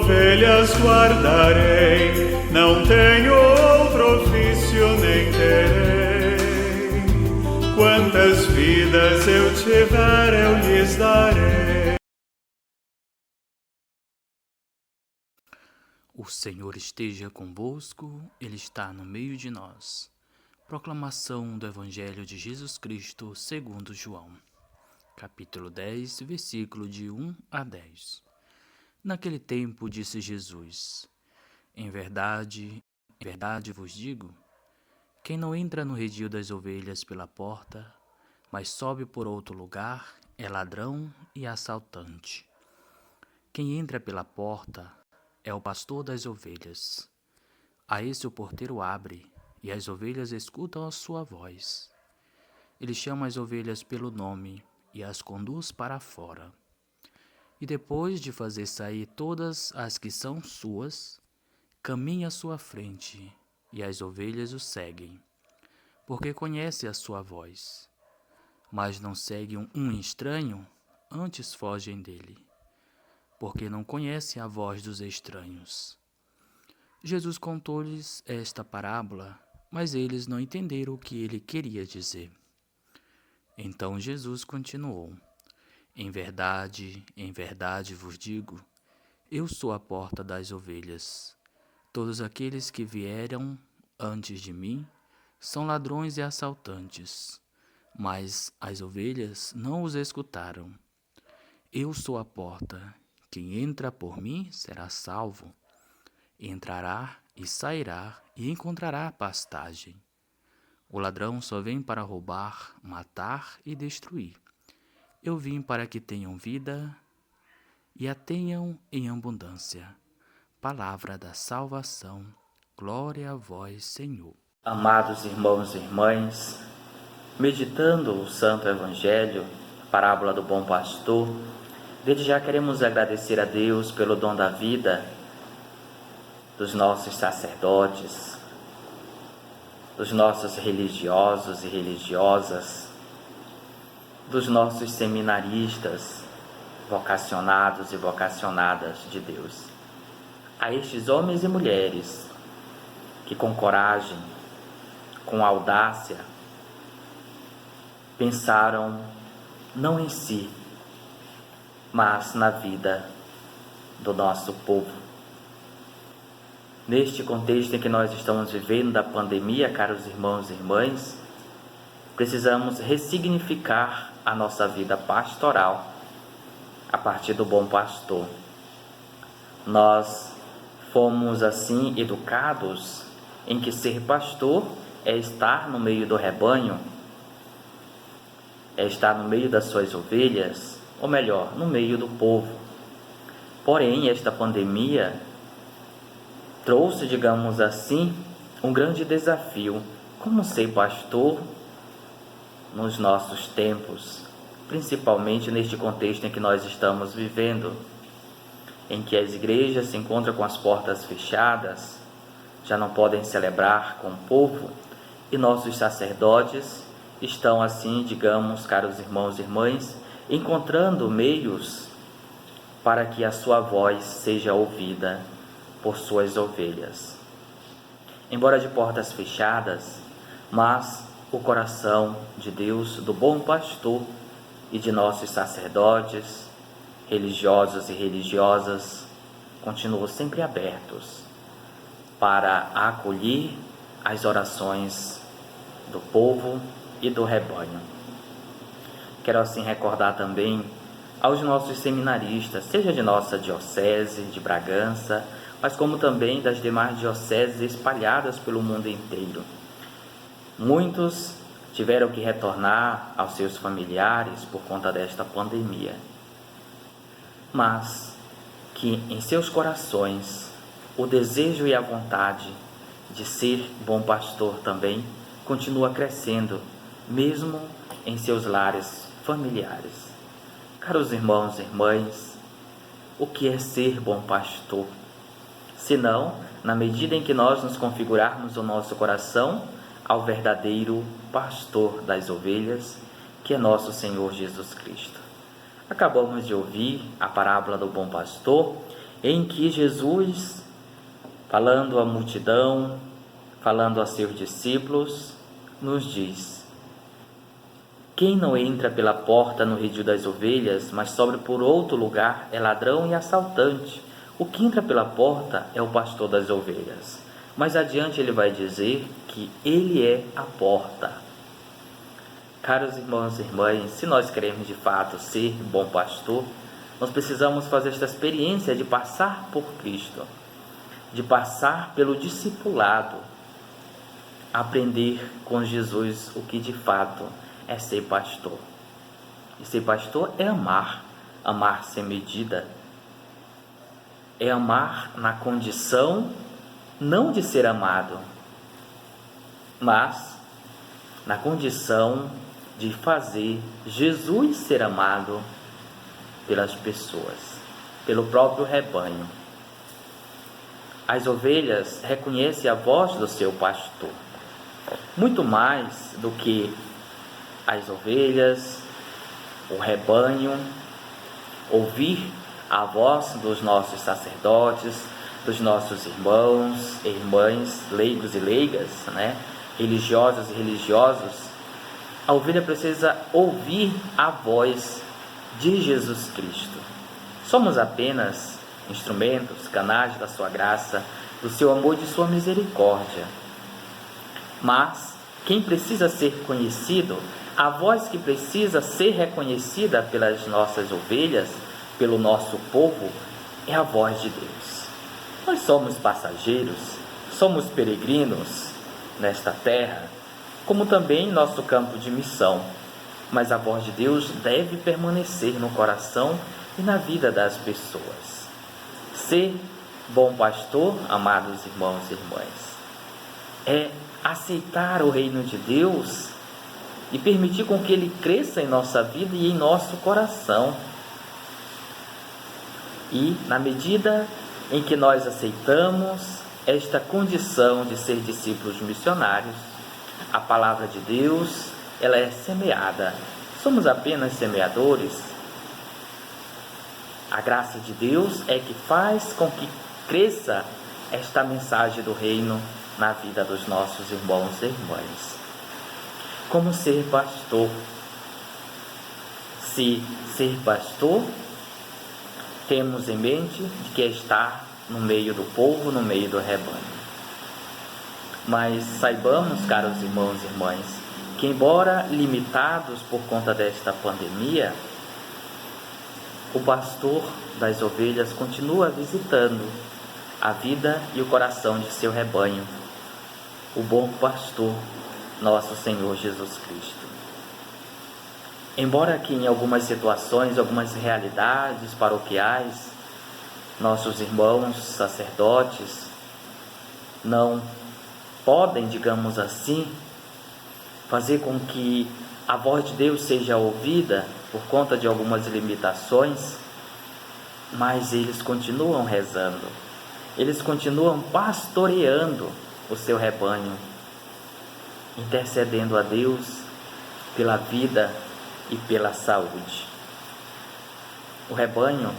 ovelhas guardarei, não tenho outro ofício nem terei. Quantas vidas eu tiver, eu lhes darei. O Senhor esteja convosco, Ele está no meio de nós. Proclamação do Evangelho de Jesus Cristo segundo João. Capítulo 10, versículo de 1 a 10. Naquele tempo disse Jesus: em verdade vos digo, quem não entra no redil das ovelhas pela porta, mas sobe por outro lugar, é ladrão e assaltante. Quem entra pela porta é o pastor das ovelhas. A esse o porteiro abre, e as ovelhas escutam a sua voz. Ele chama as ovelhas pelo nome e as conduz para fora. E depois de fazer sair todas as que são suas, caminha à sua frente, e as ovelhas o seguem, porque conhece a sua voz. Mas não seguem um estranho, antes fogem dele, porque não conhecem a voz dos estranhos. Jesus contou-lhes esta parábola, mas eles não entenderam o que ele queria dizer. Então Jesus continuou: em verdade vos digo, eu sou a porta das ovelhas. Todos aqueles que vieram antes de mim são ladrões e assaltantes, mas as ovelhas não os escutaram. Eu sou a porta. Quem entra por mim será salvo. Entrará e sairá e encontrará pastagem. O ladrão só vem para roubar, matar e destruir. Eu vim para que tenham vida e a tenham em abundância. Palavra da salvação. Glória a vós, Senhor. Amados irmãos e irmãs, meditando o Santo Evangelho, a parábola do Bom Pastor, desde já queremos agradecer a Deus pelo dom da vida dos nossos sacerdotes, dos nossos religiosos e religiosas, dos nossos seminaristas, vocacionados e vocacionadas de Deus. A estes homens e mulheres que com coragem, com audácia, pensaram não em si, mas na vida do nosso povo. Neste contexto em que nós estamos vivendo da pandemia, caros irmãos e irmãs, precisamos ressignificar a nossa vida pastoral a partir do bom pastor. Nós fomos assim educados em que ser pastor é estar no meio do rebanho, é estar no meio das suas ovelhas, ou melhor, no meio do povo. Porém, esta pandemia trouxe, digamos assim, um grande desafio: como ser pastor nos nossos tempos, principalmente neste contexto em que nós estamos vivendo, em que as igrejas se encontram com as portas fechadas, já não podem celebrar com o povo, e nossos sacerdotes estão assim, digamos, caros irmãos e irmãs, encontrando meios para que a sua voz seja ouvida por suas ovelhas. Embora de portas fechadas, mas o coração de Deus, do bom pastor e de nossos sacerdotes, religiosos e religiosas, continuam sempre abertos para acolher as orações do povo e do rebanho. Quero assim recordar também aos nossos seminaristas, seja de nossa diocese de Bragança, mas como também das demais dioceses espalhadas pelo mundo inteiro. Muitos tiveram que retornar aos seus familiares por conta desta pandemia, mas que em seus corações o desejo e a vontade de ser bom pastor também continua crescendo, mesmo em seus lares familiares. Caros irmãos e irmãs, o que é ser bom pastor? Senão, na medida em que nós nos configurarmos o nosso coração ao verdadeiro pastor das ovelhas, que é nosso Senhor Jesus Cristo. Acabamos de ouvir a parábola do bom pastor em que Jesus, falando à multidão, falando a seus discípulos, nos diz: quem não entra pela porta no redil das ovelhas, mas sobe por outro lugar, é ladrão e assaltante. O que entra pela porta é o pastor das ovelhas. Mais adiante ele vai dizer que ele é a porta. Caros irmãos e irmãs, se nós queremos de fato ser bom pastor, nós precisamos fazer esta experiência de passar por Cristo, de passar pelo discipulado, aprender com Jesus o que de fato é ser pastor. E ser pastor é amar, amar sem medida, é amar na condição não de ser amado, mas na condição de fazer Jesus ser amado pelas pessoas, pelo próprio rebanho. As ovelhas reconhecem a voz do seu pastor, muito mais do que as ovelhas, o rebanho, ouvir a voz dos nossos sacerdotes, dos nossos irmãos e irmãs, leigos e leigas, religiosos e religiosos. A ovelha precisa ouvir a voz de Jesus Cristo. Somos apenas instrumentos, canais da sua graça, do seu amor e de sua misericórdia. Mas quem precisa ser conhecido, a voz que precisa ser reconhecida pelas nossas ovelhas, pelo nosso povo, é a voz de Deus. Nós somos passageiros, somos peregrinos nesta terra, como também em nosso campo de missão, mas a voz de Deus deve permanecer no coração e na vida das pessoas. Ser bom pastor, amados irmãos e irmãs, é aceitar o reino de Deus e permitir com que ele cresça em nossa vida e em nosso coração. E na medida em que nós aceitamos esta condição de ser discípulos missionários, a palavra de Deus, ela é semeada. Somos apenas semeadores. A graça de Deus é que faz com que cresça esta mensagem do reino na vida dos nossos irmãos e irmãs. Como ser pastor? Se ser pastor, temos em mente de que é estar no meio do povo, no meio do rebanho. Mas saibamos, caros irmãos e irmãs, que embora limitados por conta desta pandemia, o pastor das ovelhas continua visitando a vida e o coração de seu rebanho, o bom pastor, nosso Senhor Jesus Cristo. Embora que em algumas situações, algumas realidades paroquiais, nossos irmãos sacerdotes não podem, digamos assim, fazer com que a voz de Deus seja ouvida por conta de algumas limitações, mas eles continuam rezando, eles continuam pastoreando o seu rebanho, intercedendo a Deus pela vida e pela saúde. O rebanho,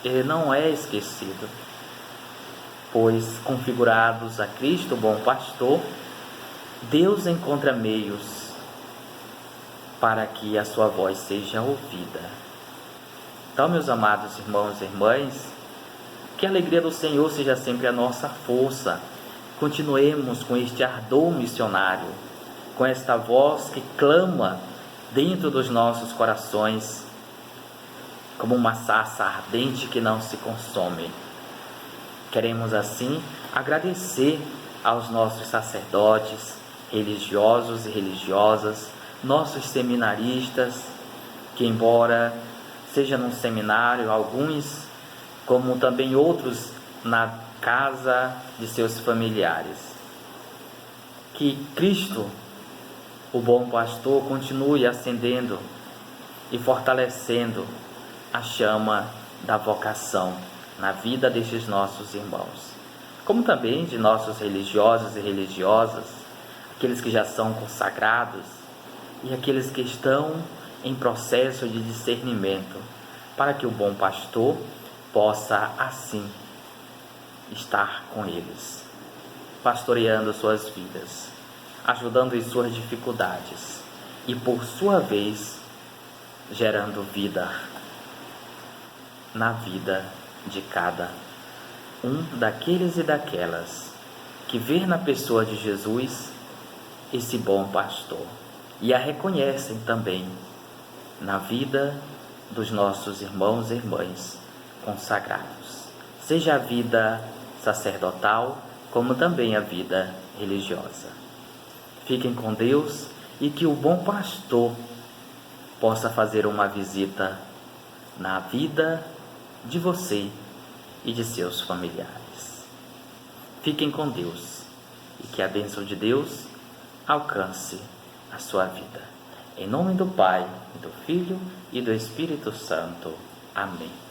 ele não é esquecido, pois configurados a Cristo, o bom pastor, Deus encontra meios para que a sua voz seja ouvida. Então, meus amados irmãos e irmãs, que a alegria do Senhor seja sempre a nossa força. Continuemos com este ardor missionário, com esta voz que clama dentro dos nossos corações, como uma sarça ardente que não se consome. Queremos assim agradecer aos nossos sacerdotes, religiosos e religiosas, nossos seminaristas, que embora seja num seminário, alguns, como também outros na casa de seus familiares. Que Cristo, o bom pastor, continue acendendo e fortalecendo a chama da vocação na vida destes nossos irmãos, como também de nossos religiosos e religiosas, aqueles que já são consagrados e aqueles que estão em processo de discernimento, para que o bom pastor possa assim estar com eles, pastoreando suas vidas, ajudando em suas dificuldades e, por sua vez, gerando vida na vida de cada um daqueles e daquelas que vê na pessoa de Jesus esse bom pastor e a reconhecem também na vida dos nossos irmãos e irmãs consagrados, seja a vida sacerdotal como também a vida religiosa. Fiquem com Deus e que o bom pastor possa fazer uma visita na vida de você e de seus familiares. Fiquem com Deus e que a bênção de Deus alcance a sua vida. Em nome do Pai, do Filho e do Espírito Santo. Amém.